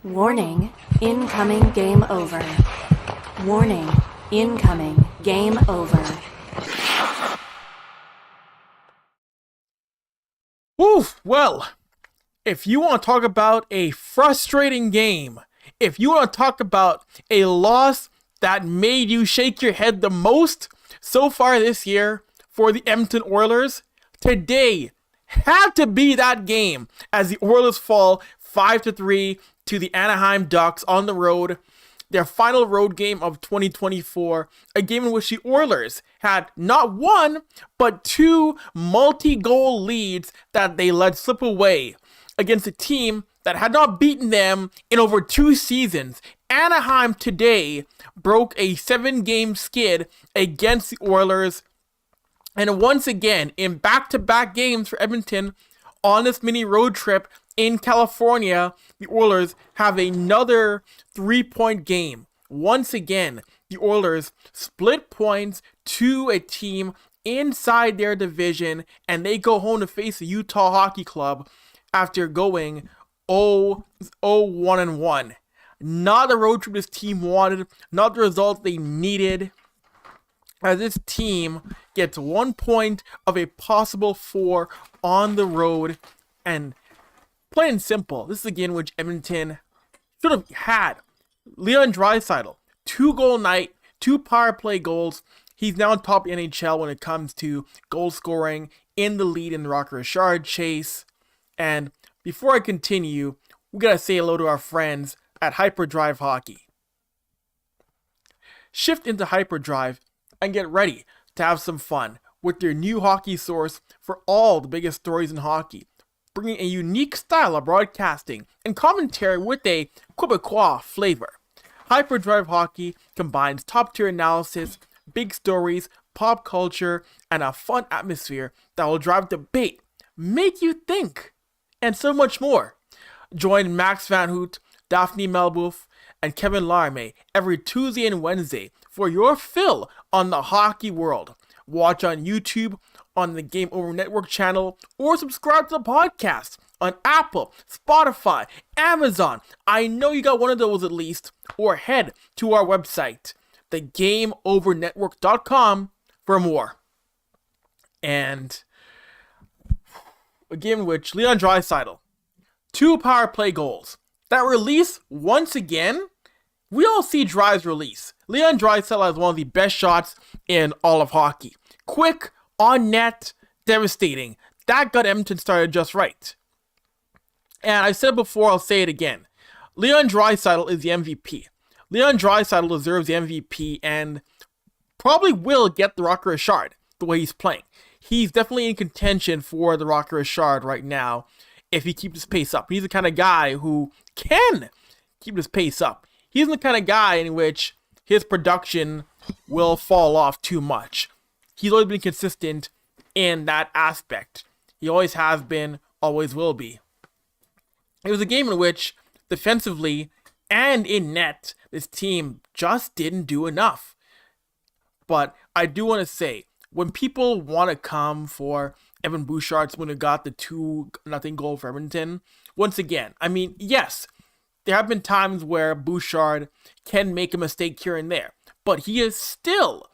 Warning, incoming game over. Warning, incoming game over. Woof! Well, if you want to talk about a frustrating game, if you want to talk about a loss that made you shake your head the most so far this year for the Edmonton Oilers, today had to be that game as the Oilers fall 5-3 to the Anaheim Ducks on the road. Their final road game of 2024, a game in which the Oilers had not one, but two multi-goal leads that they let slip away against a team that had not beaten them in over 2 seasons. Anaheim today broke a 7-game skid against the Oilers, and once again, in back-to-back games for Edmonton on this mini road trip in California, the Oilers have another 3-point game. Once again, the Oilers split points to a team inside their division, and they go home to face the Utah Hockey Club after going 0-1-1. Not the road trip this team wanted, not the result they needed, as this team gets 1 point of a possible 4 on the road. And plain and simple, this is a game in which Edmonton should have had Leon Draisaitl, 2-goal night, 2 power play goals. He's now top NHL when it comes to goal scoring, in the lead in the Rocket Richard chase. And before I continue, we gotta say hello to our friends at Hyperdrive Hockey. Shift into Hyperdrive and get ready to have some fun with their new hockey source for all the biggest stories in hockey, bringing a unique style of broadcasting and commentary with a Quebecois flavor. Hyperdrive Hockey combines top-tier analysis, big stories, pop culture, and a fun atmosphere that will drive debate, make you think, and so much more. Join Max Van Hoot, Daphne Melbouf, and Kevin Larme every Tuesday and Wednesday for your fill on the hockey world. Watch on YouTube, on the Game Over Network channel, or subscribe to the podcast on Apple, Spotify, Amazon. I know you got one of those at least. Or head to our website, thegameovernetwork.com, for more. And a game in which Leon Draisaitl, 2 power play goals. That release, once again, we all see Drive's release. Leon Draisaitl has one of the best shots in all of hockey. Quick, on net, devastating. That got Edmonton started just right. And I said before, I'll say it again. Leon Draisaitl is the MVP. Leon Draisaitl deserves the MVP and probably will get the Rocket Richard the way he's playing. He's definitely in contention for the Rocket Richard right now if he keeps his pace up. He's the kind of guy who can keep his pace up. He's the kind of guy in which his production will fall off too much. He's always been consistent in that aspect. He always has been, always will be. It was a game in which, defensively and in net, this team just didn't do enough. But I do want to say, when people want to come for Evan Bouchard's when he got the 2-0 goal for Edmonton, once again, I mean, yes, there have been times where Bouchard can make a mistake here and there, but he is still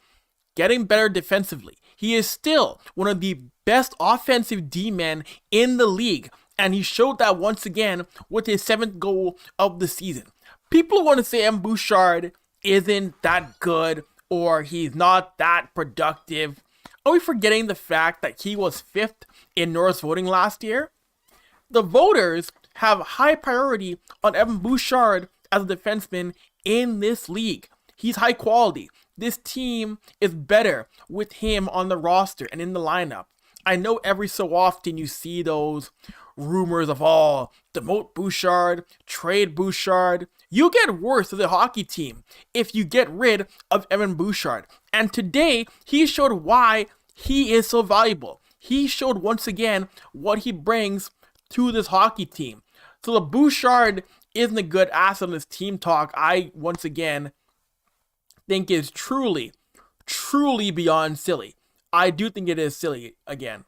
getting better defensively. He is still one of the best offensive D-men in the league, and he showed that once again with his 7th goal of the season. People want to say M. Bouchard isn't that good or he's not that productive. Are we forgetting the fact that he was 5th in Norris voting last year? The voters have high priority on Evan Bouchard as a defenseman in this league. He's high quality. This team is better with him on the roster and in the lineup. I know every so often you see those rumors of demote Bouchard, trade Bouchard. You get worse as a hockey team if you get rid of Evan Bouchard. And today, he showed why he is so valuable. He showed once again what he brings to this hockey team. So the Bouchard isn't a good asset on this team talk, I once again think is truly beyond silly. I do think it is silly again.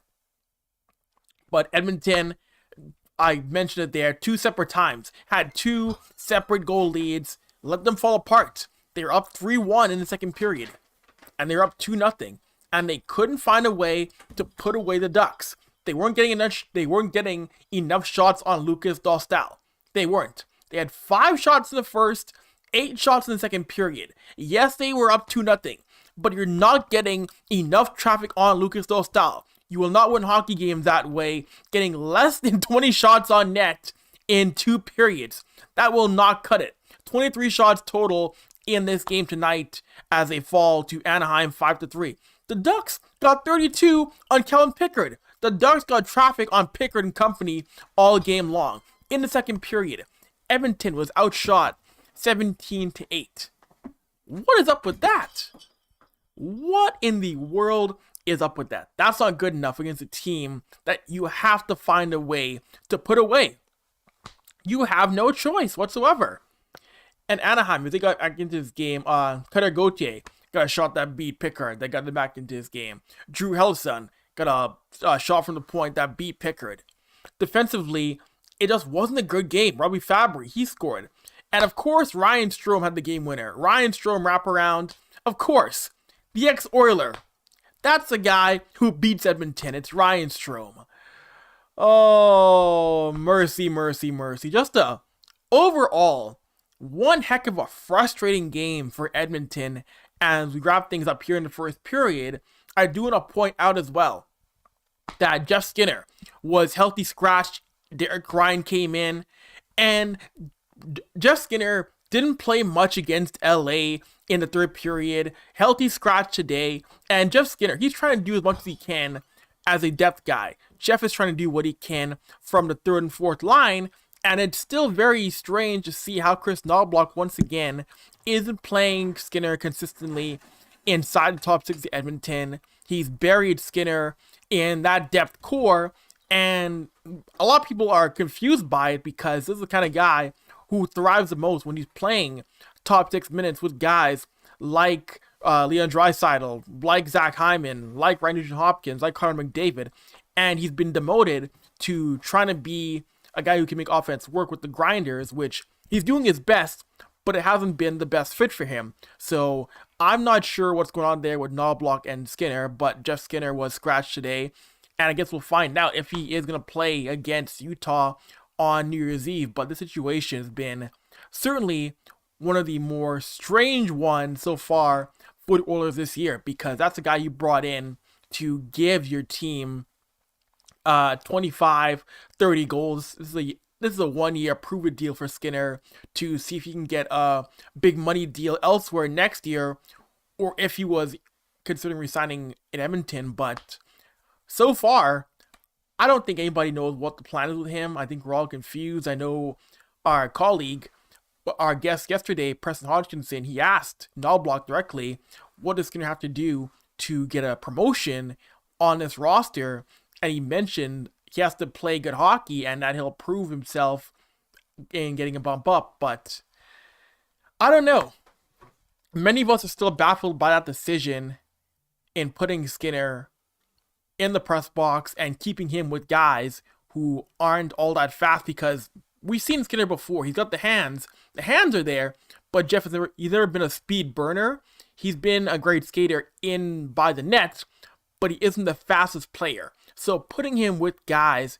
But Edmonton I mentioned it there 2 separate times. Had 2 separate goal leads. Let them fall apart. They were up 3-1 in the second period. And they were up 2-0. And they couldn't find a way to put away the Ducks. They weren't getting enough shots on Lucas Dostal. They weren't. They had 5 shots in the first, 8 shots in the second period. Yes, they were up 2-0. But you're not getting enough traffic on Lucas Dostal. You will not win hockey games that way, getting less than 20 shots on net in 2 periods. That will not cut it. 23 shots total in this game tonight as they fall to Anaheim 5-3. The Ducks got 32 on Kellen Pickard. The Ducks got traffic on Pickard and company all game long. In the second period, Edmonton was outshot 17-8. What is up with that? What in the world is up with that? That's not good enough against a team that you have to find a way to put away. You have no choice whatsoever. And Anaheim, they got back into this game. Cutter Gauthier got a shot that beat Pickard. They got them back into this game. Drew Helleson got a shot from the point that beat Pickard. Defensively, it just wasn't a good game. Robbie Fabry, he scored. And of course, Ryan Strome had the game winner. Ryan Strome wraparound. Of course, the ex-Oiler. That's the guy who beats Edmonton. It's Ryan Strome. Oh, mercy, mercy, mercy. Just overall, one heck of a frustrating game for Edmonton as we wrap things up here in the first period. I do want to point out as well that Jeff Skinner was healthy scratched. Derek Ryan came in, and Jeff Skinner didn't play much against LA in the third period. Healthy scratch today, and Jeff Skinner, he's trying to do as much as he can as a depth guy. Jeff is trying to do what he can from the third and fourth line, and it's still very strange to see how Chris Knobloch once again isn't playing Skinner consistently inside the top 6 of Edmonton. He's buried Skinner in that depth core, and a lot of people are confused by it because this is the kind of guy who thrives the most when he's playing top 6 minutes with guys like Leon Draisaitl, like Zach Hyman, like Ryan Nugent-Hopkins, like Connor McDavid, and he's been demoted to trying to be a guy who can make offense work with the grinders, which he's doing his best, but it hasn't been the best fit for him. So I'm not sure what's going on there with Knobloch and Skinner, but Jeff Skinner was scratched today, and I guess we'll find out if he is going to play against Utah on New Year's Eve. But this situation has been certainly one of the more strange ones so far for the Oilers this year, because that's a guy you brought in to give your team 25, 30 goals. This is a 1-year prove-it deal for Skinner to see if he can get a big money deal elsewhere next year, or if he was considering resigning in Edmonton. But so far, I don't think anybody knows what the plan is with him. I think we're all confused. I know our colleague, our guest yesterday, Preston Hodgkinson, he asked Knobloch directly, what does Skinner have to do to get a promotion on this roster? And he mentioned he has to play good hockey and that he'll prove himself in getting a bump up. But I don't know. Many of us are still baffled by that decision in putting Skinner in the press box and keeping him with guys who aren't all that fast, because we've seen Skinner before. He's got the hands. The hands are there, but Jeff he's never been a speed burner. He's been a great skater in by the net, but he isn't the fastest player. So putting him with guys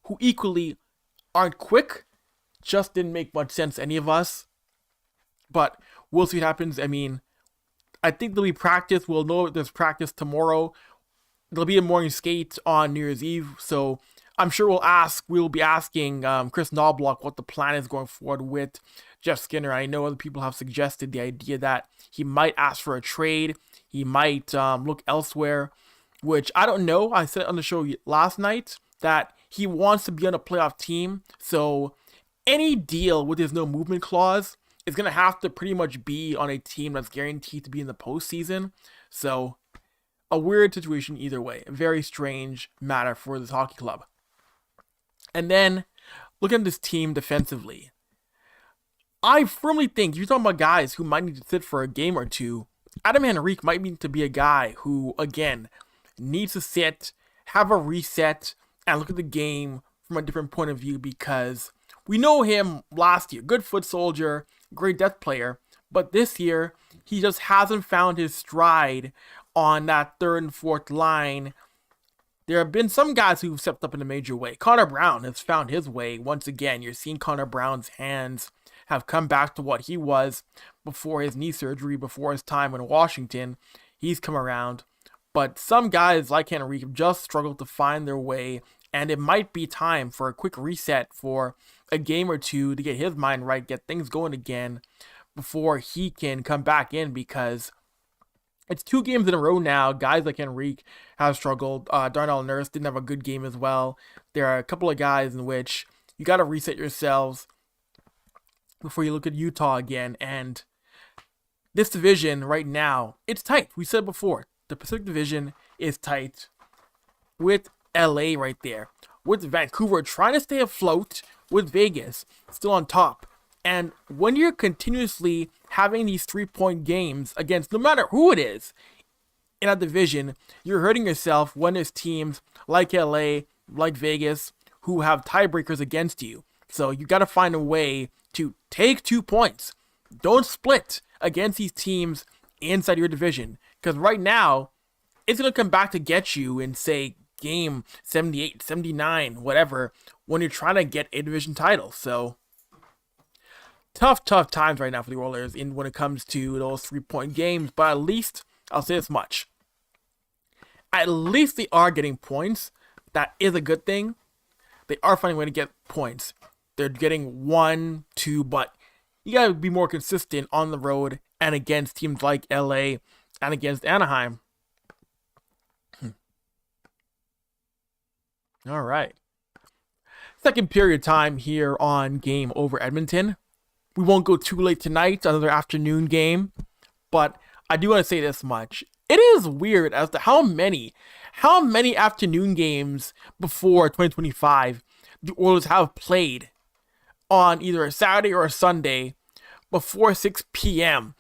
who equally aren't quick just didn't make much sense to any of us. But we'll see what happens. I mean, I think there'll be practice. We'll know there's practice tomorrow. There'll be a morning skate on New Year's Eve. So I'm sure we'll be asking Chris Knobloch what the plan is going forward with Jeff Skinner. I know other people have suggested the idea that he might ask for a trade. He might look elsewhere, which I don't know. I said on the show last night that he wants to be on a playoff team. So any deal with his no movement clause is going to have to pretty much be on a team that's guaranteed to be in the postseason. So a weird situation either way. A very strange matter for this hockey club. And then look at this team defensively. I firmly think, if you're talking about guys who might need to sit for a game or two, Adam Henrique might need to be a guy who, again, needs to sit, have a reset, and look at the game from a different point of view because we know him last year. Good foot soldier, great depth player. But this year, he just hasn't found his stride on that third and fourth line. There have been some guys who've stepped up in a major way. Connor Brown has found his way. Once again, you're seeing Connor Brown's hands have come back to what he was before his knee surgery, before his time in Washington. He's come around. But some guys like Henry have just struggled to find their way, and it might be time for a quick reset for a game or two to get his mind right, get things going again before he can come back in, because it's 2 games in a row now. Guys like Henrique have struggled. Darnell Nurse didn't have a good game as well. There are a couple of guys in which you got to reset yourselves before you look at Utah again. And this division right now, it's tight. We said before, the Pacific Division is tight with LA right there, with Vancouver trying to stay afloat, with Vegas still on top. And when you're continuously having these 3-point games against no matter who it is in a division, you're hurting yourself when there's teams like LA, like Vegas, who have tiebreakers against you. So you got to find a way to take 2 points. Don't split against these teams inside your division, because right now it's going to come back to get you in, say, game 78, 79, whatever, when you're trying to get a division title. So tough times right now for the Oilers when it comes to those 3-point games, but at least I'll say this much. At least they are getting points. That is a good thing. They are finding a way to get points. They're getting 1, 2, but you got to be more consistent on the road and against teams like LA and against Anaheim. All right. Second period time here on Game Over Edmonton. We won't go too late tonight, another afternoon game, but I do want to say this much. It is weird as to how many afternoon games before 2025 the Oilers have played on either a Saturday or a Sunday before 6 p.m.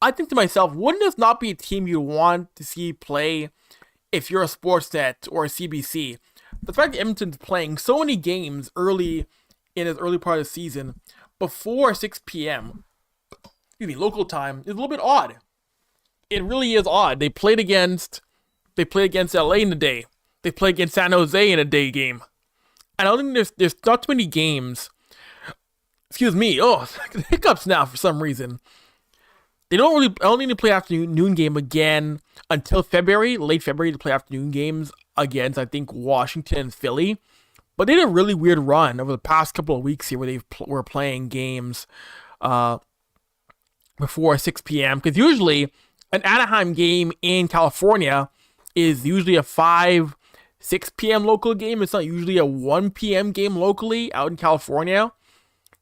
I think to myself, wouldn't this not be a team you want to see play if you're a Sportsnet or a CBC? The fact that Edmonton's playing so many games early in his early part of the season before 6 p.m., local time, is a little bit odd. It really is odd. They played against LA in a day. They played against San Jose in a day game. I don't think there's not too many games. Excuse me. Oh, hiccups now for some reason. I don't need to play afternoon game again until February, late February, to play afternoon games against, I think, Washington and Philly. But they did a really weird run over the past couple of weeks here where they were playing games before 6 p.m. Because usually an Anaheim game in California is usually a 6 p.m. local game. It's not usually a 1 p.m. game locally out in California.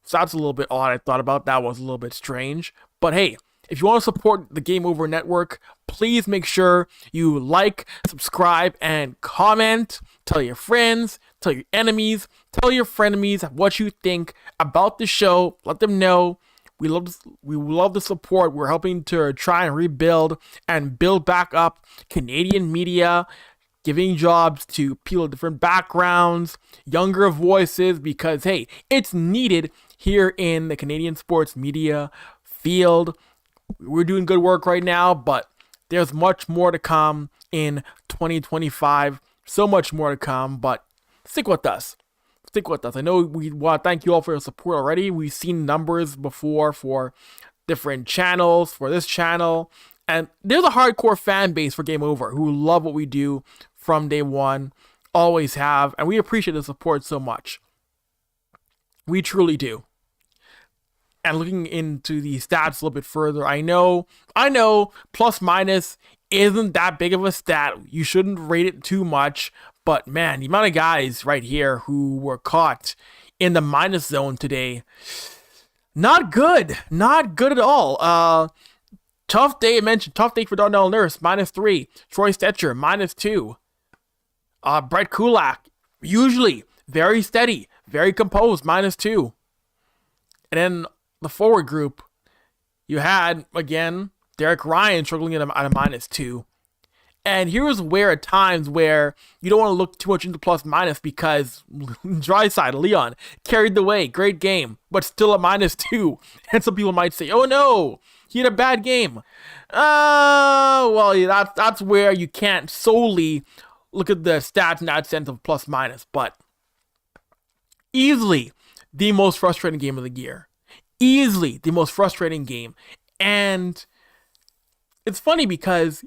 So that's a little bit odd. I thought about that was a little bit strange. But hey, if you want to support the Game Over Network, please make sure you like, subscribe, and comment. Tell your friends, tell your enemies, tell your frenemies what you think about the show. Let them know. We love the support. We're helping to try and rebuild and build back up Canadian media, giving jobs to people of different backgrounds, younger voices, because, hey, it's needed here in the Canadian sports media field. We're doing good work right now, but there's much more to come in 2025. So much more to come, but stick with us. Stick with us. I know we want to thank you all for your support already. We've seen numbers before for different channels, for this channel, and there's a hardcore fan base for Game Over who love what we do from day one, always have, and we appreciate the support so much. We truly do. And looking into the stats a little bit further, I know, plus minus isn't that big of a stat. You shouldn't rate it too much, but man, the amount of guys right here who were caught in the minus zone today, not good at all. Tough day for Darnell Nurse, -3. Troy Stetcher, -2. Brett Kulak, usually very steady, very composed, -2. And then the forward group, you had, again, Derek Ryan struggling at a -2. And here's where at times where you don't want to look too much into plus minus because Draisaitl, Leon, carried the way. Great game, but still a -2. And some people might say, oh no, he had a bad game. Well, yeah, that's where you can't solely look at the stats in that sense of plus minus, but easily the most frustrating game of the year. Easily the most frustrating game. And it's funny because,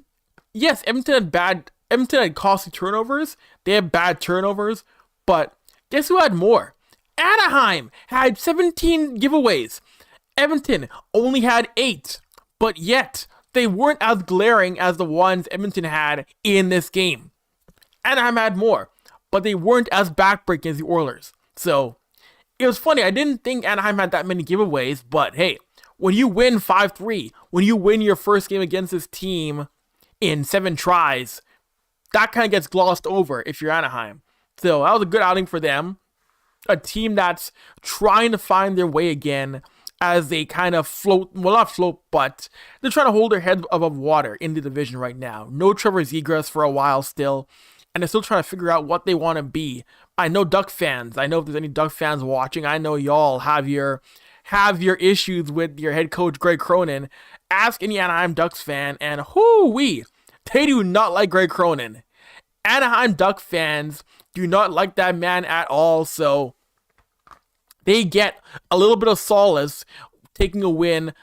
yes, Edmonton had costly turnovers. They had bad turnovers, but guess who had more? Anaheim had 17 giveaways. Edmonton only had 8, but yet they weren't as glaring as the ones Edmonton had in this game. Anaheim had more, but they weren't as backbreaking as the Oilers. So it was funny. I didn't think Anaheim had that many giveaways, but hey, when you win 5-3, when you win your first game against this team in 7 tries, that kind of gets glossed over if you're Anaheim. So that was a good outing for them. A team that's trying to find their way again as they kind of float, well, not float, but they're trying to hold their head above water in the division right now. No Trevor Zegras for a while still, and they're still trying to figure out what they want to be. I know Duck fans. I know if there's any Duck fans watching, I know y'all have your issues with your head coach, Greg Cronin. Ask any Anaheim Ducks fan, and whoo-wee, they do not like Greg Cronin. Anaheim Duck fans do not like that man at all, so they get a little bit of solace taking a win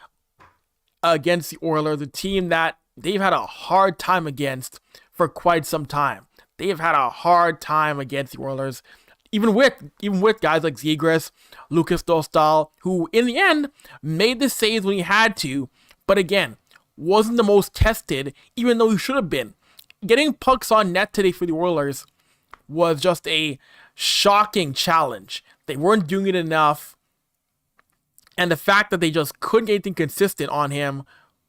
against the Oilers, a team that they've had a hard time against for quite some time. They've had a hard time against the Oilers, even with guys like Zegras, Lucas Dostal, who in the end made the saves when he had to, but again, wasn't the most tested, even though he should have been. Getting pucks on net today for the Oilers was just a shocking challenge. They weren't doing it enough, and the fact that they just couldn't get anything consistent on him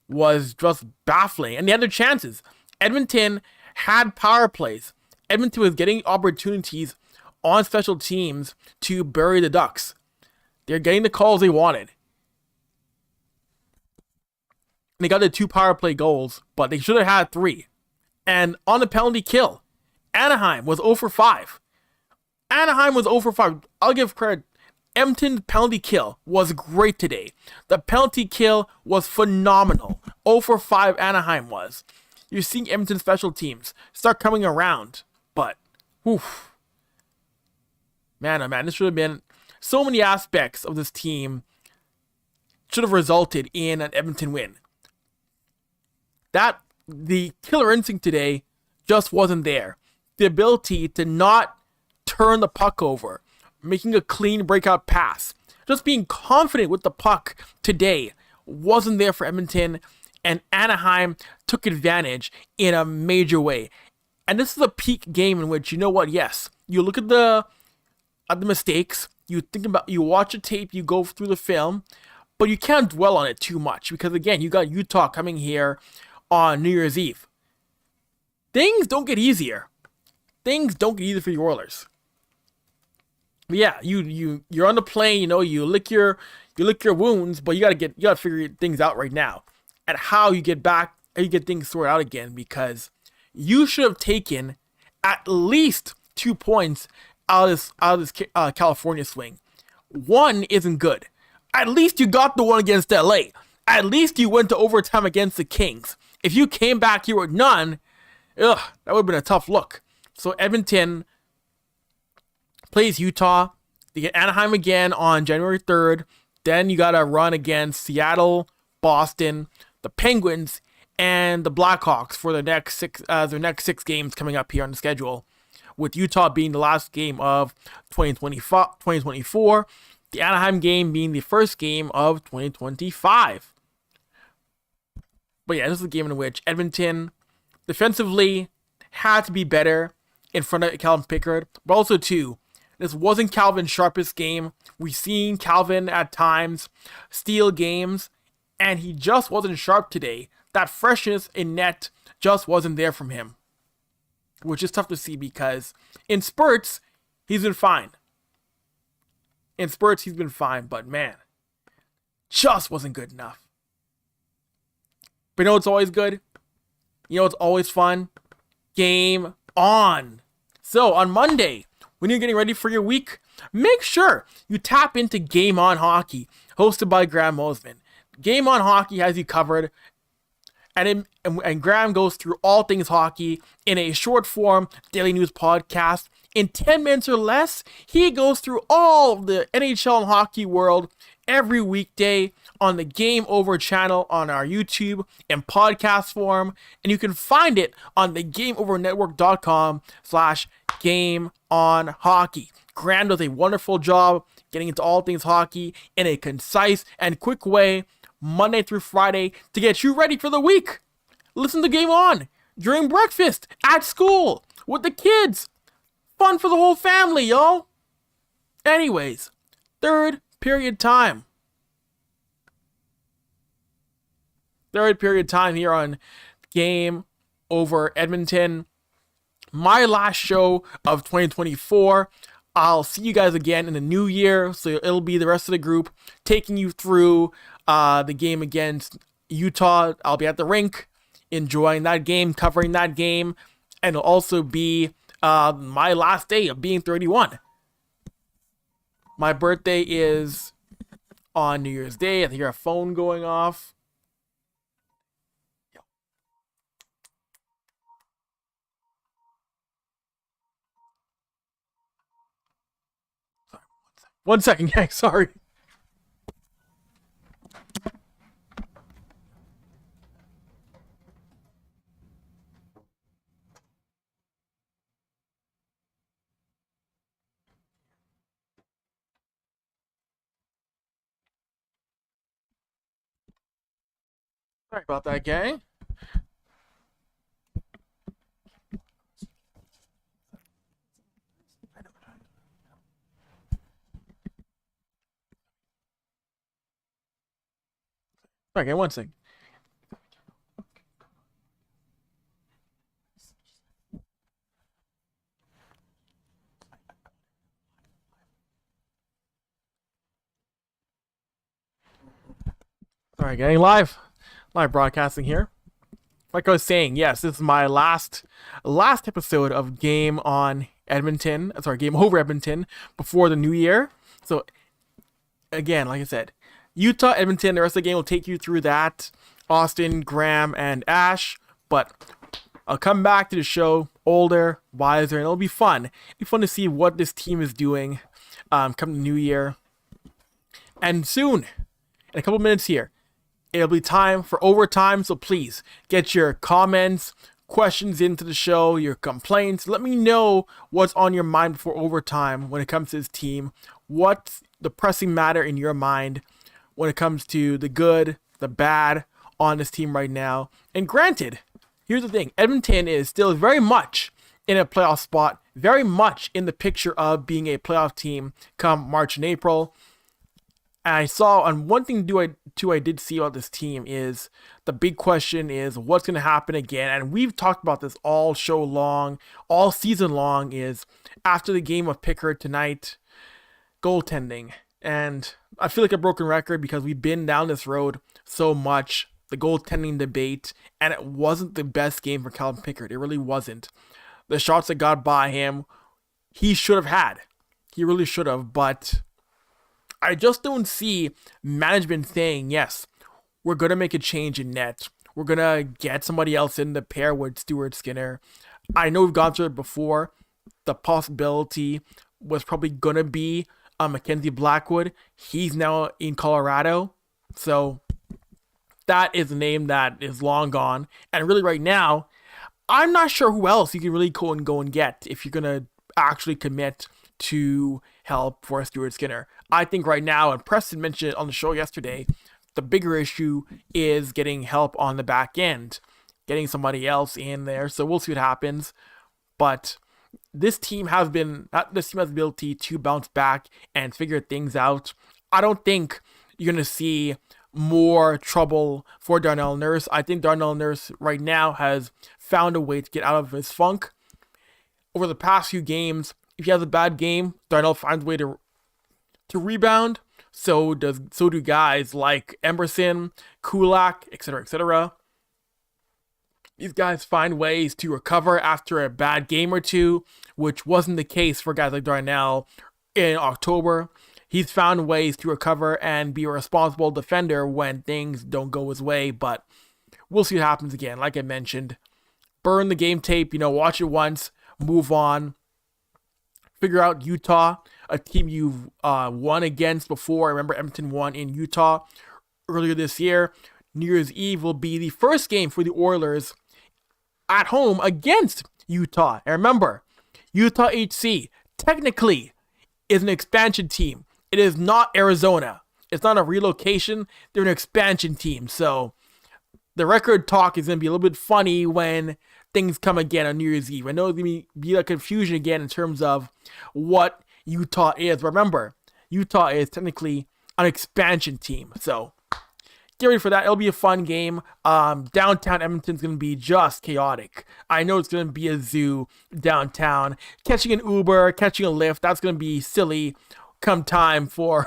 was just baffling. And they had their chances. Edmonton had power plays. Edmonton was getting opportunities on special teams to bury the Ducks. They're getting the calls they wanted. They got the 2 power play goals, but they should have had 3. And on the penalty kill, Anaheim was 0 for 5. Anaheim was 0 for 5. I'll give credit. Edmonton's penalty kill was great today. The penalty kill was phenomenal. 0 for 5 Anaheim was. You're seeing Edmonton special teams start coming around. But, oof. Man, oh man, this should have been so many aspects of this team should have resulted in an Edmonton win. The killer instinct today just wasn't there. The ability to not turn the puck over, making a clean breakout pass, just being confident with the puck today wasn't there for Edmonton, and Anaheim took advantage in a major way. And this is a peak game in which, you know what, yes, you look at the mistakes, you watch a tape, you go through the film, but you can't dwell on it too much because, again, you got Utah coming here on New Year's Eve. Things don't get easier. Things don't get easier for the Oilers. But yeah, you're on the plane, you lick your wounds, but you gotta figure things out right now. And how you get things sorted out again, because you should have taken at least 2 points out of this California swing. 1 isn't good. At least you got the one against LA. At least you went to overtime against the Kings. If you came back here with none, that would have been a tough look. So Edmonton plays Utah. They get Anaheim again on January 3rd. Then you got a run against Seattle, Boston, the Penguins, and the Blackhawks for their next 6 games coming up here on the schedule, with Utah being the last game of 2024, the Anaheim game being the first game of 2025. But yeah, this is a game in which Edmonton defensively had to be better in front of Calvin Pickard, but also too, this wasn't Calvin's sharpest game. We've seen Calvin at times steal games, and he just wasn't sharp today. That freshness in net just wasn't there from him, which is tough to see because in spurts, he's been fine. But man, just wasn't good enough. But it's always good. It's always fun Game On. So on Monday, when you're getting ready for your week, make sure you tap into Game On Hockey, hosted by Graham Mosimann. Game On Hockey has you covered, and Graham goes through all things hockey in a short form daily news podcast. In 10 minutes or less, he goes through all the NHL and hockey world every weekday on the Game Over channel on our YouTube in podcast form, and you can find it on the GameOverNetwork.com/GameOnHockey. Graham does a wonderful job getting into all things hockey in a concise and quick way, Monday through Friday, to get you ready for the week. Listen to Game On during breakfast, at school, with the kids. Fun for the whole family, yo. Anyways, third period time. Third period time here on Game Over Edmonton. My last show of 2024. I'll see you guys again in the new year. So it'll be the rest of the group taking you through the game against Utah. I'll be at the rink enjoying that game, covering that game. And it'll also be my last day of being 31. My birthday is on New Year's Day. I think a phone going off. Sorry, 1 second, gang. Sorry. Sorry about that, gang. Okay, 1 second. Sorry, gang. Live broadcasting here. Like I was saying, yes, this is my last episode of Game On Edmonton. Sorry, Game Over Edmonton before the new year. So again, like I said, Utah, Edmonton, the rest of the game will take you through that. Austin, Graham, and Ash. But I'll come back to the show older, wiser, and it'll be fun. It'll be fun to see what this team is doing come the new year. And soon, in a couple minutes here, it'll be time for overtime, so please get your comments, questions into the show, your complaints. Let me know what's on your mind before overtime when it comes to this team. What's the pressing matter in your mind when it comes to the good, the bad on this team right now. And granted, here's the thing. Edmonton is still very much in a playoff spot, very much in the picture of being a playoff team come March and April. And I saw, and one thing I did see about this team is the big question is what's going to happen again. And we've talked about this all show long, all season long, is after the game of Pickard tonight, goaltending. And I feel like a broken record because we've been down this road so much, the goaltending debate, and it wasn't the best game for Calvin Pickard. It really wasn't. The shots that got by him, he should have had. He really should have, but I just don't see management saying, yes, we're going to make a change in net. We're going to get somebody else in to pair with Stuart Skinner. I know we've gone through it before. The possibility was probably going to be Mackenzie Blackwood. He's now in Colorado. So that is a name that is long gone. And really right now, I'm not sure who else you can really go and get if you're going to actually commit to help for Stuart Skinner. I think right now, and Preston mentioned it on the show yesterday, the bigger issue is getting help on the back end, getting somebody else in there. So we'll see what happens. But this team has the ability to bounce back and figure things out. I don't think you're going to see more trouble for Darnell Nurse. I think Darnell Nurse right now has found a way to get out of his funk. Over the past few games, if he has a bad game, Darnell finds a way to rebound. So do guys like Emerson, Kulak, etc., etc. these guys find ways to recover after a bad game or two, which wasn't the case for guys like Darnell in October. He's found ways to recover and be a responsible defender when things don't go his way, but we'll see what happens again. Like I mentioned, burn the game tape, watch it once, move on. Figure out Utah, a team you've won against before. I remember Edmonton won in Utah earlier this year. New Year's Eve will be the first game for the Oilers at home against Utah. And remember, Utah HC technically is an expansion team. It is not Arizona. It's not a relocation. They're an expansion team. So the record talk is going to be a little bit funny when things come again on New Year's Eve. I know there's going to be a confusion again in terms of what Utah is. But remember, Utah is technically an expansion team. So get ready for that. It'll be a fun game. Downtown Edmonton's going to be just chaotic. I know it's going to be a zoo downtown. Catching an Uber, catching a Lyft, that's going to be silly come time for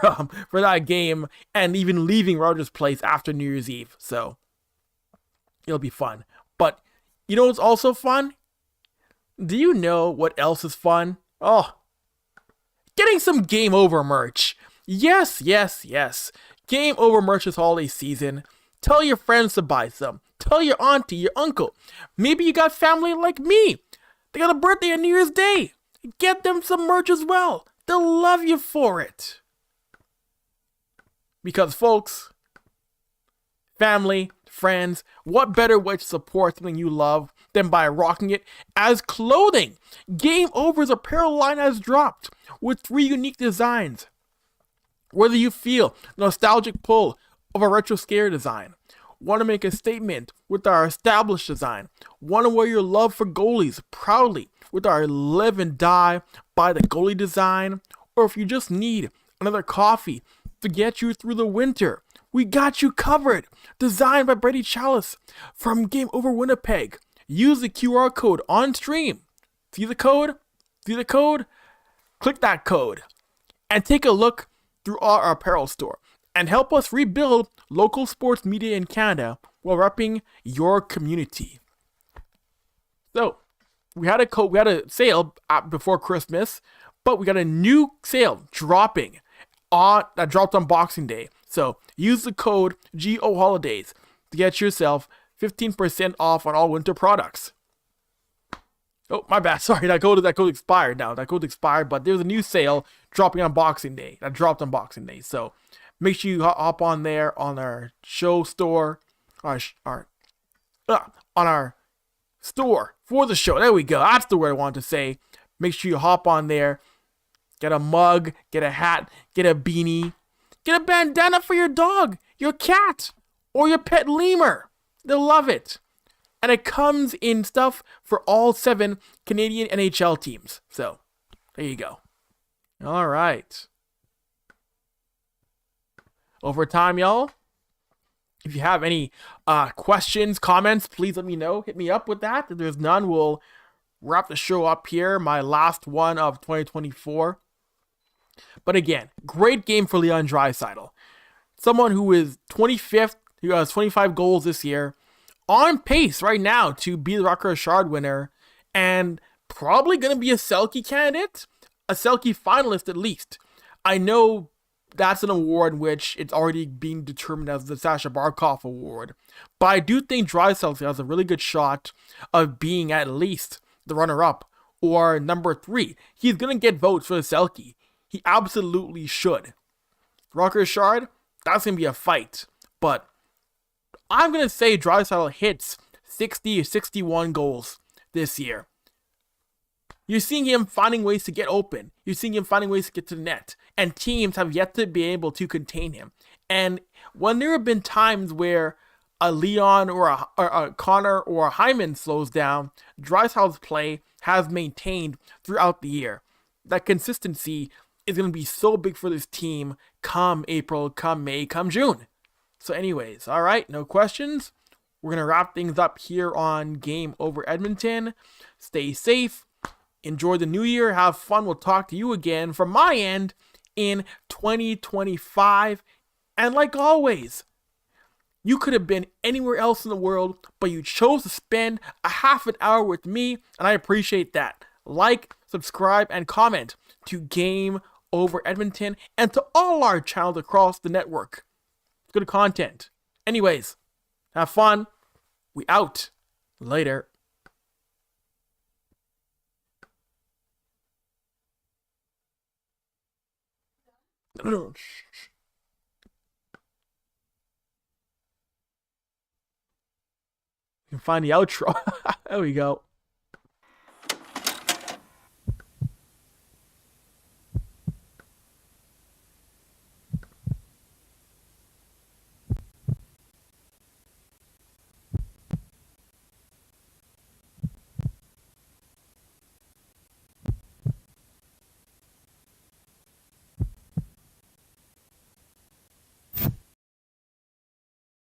that game, and even leaving Rogers Place after New Year's Eve. So it'll be fun. But you know what's also fun? Do you know what else is fun? Oh, getting some Game Over merch. Yes. Game Over merch this holiday season. Tell your friends to buy some. Tell your auntie, your uncle. Maybe you got family like me. They got a birthday on New Year's Day. Get them some merch as well. They'll love you for it. Because folks, family, friends, what better way to support something you love than by rocking it as clothing? Game Over's apparel line has dropped with 3 unique designs. Whether you feel nostalgic pull of a retro scare design, want to make a statement with our established design, want to wear your love for goalies proudly with our live and die by the goalie design, or if you just need another coffee to get you through the winter, we got you covered. Designed by Brady Chalice from Game Over Winnipeg. Use the QR code on stream. See the code? Click that code and take a look through our apparel store and help us rebuild local sports media in Canada while repping your community. So, we had a sale before Christmas, but we got a new sale dropping that dropped on Boxing Day. So, use the code GOHolidays to get yourself 15% off on all winter products. Oh, my bad. Sorry, that code expired now. That code expired, but there's a new sale dropping on Boxing Day. That dropped on Boxing Day. So make sure you hop on there on our show store, on our store for the show. There we go. That's the word I wanted to say. Make sure you hop on there. Get a mug, get a hat, get a beanie, get a bandana for your dog, your cat, or your pet lemur. They'll love it. And it comes in stuff for all 7 Canadian NHL teams. So, there you go. All right. Overtime, y'all. If you have any questions, comments, please let me know. Hit me up with that. If there's none, we'll wrap the show up here. My last one of 2024. But again, great game for Leon Draisaitl. Someone who is 25th, who has 25 goals this year. On pace right now to be the Rocker Richard winner, and probably going to be a Selke candidate, a Selke finalist at least. I know that's an award which it's already being determined as the Sasha Barkov Award, but I do think Draisaitl has a really good shot of being at least the runner-up or number 3. He's going to get votes for the Selke. He absolutely should. Rocker Richard, that's going to be a fight, but I'm going to say Draisaitl hits 60 or 61 goals this year. You're seeing him finding ways to get open. You're seeing him finding ways to get to the net. And teams have yet to be able to contain him. And when there have been times where a Leon or a Connor or a Hyman slows down, Draisaitl's play has maintained throughout the year. That consistency is going to be so big for this team come April, come May, come June. So anyways, all right, no questions. We're going to wrap things up here on Game Over Edmonton. Stay safe. Enjoy the new year. Have fun. We'll talk to you again from my end in 2025. And like always, You could have been anywhere else in the world, but you chose to spend a half an hour with me, and I appreciate that. Like, subscribe, and comment to Game Over Edmonton and to all our channels across the network. Good content. Anyways, have fun. We out. Later. You can find the outro. There we go.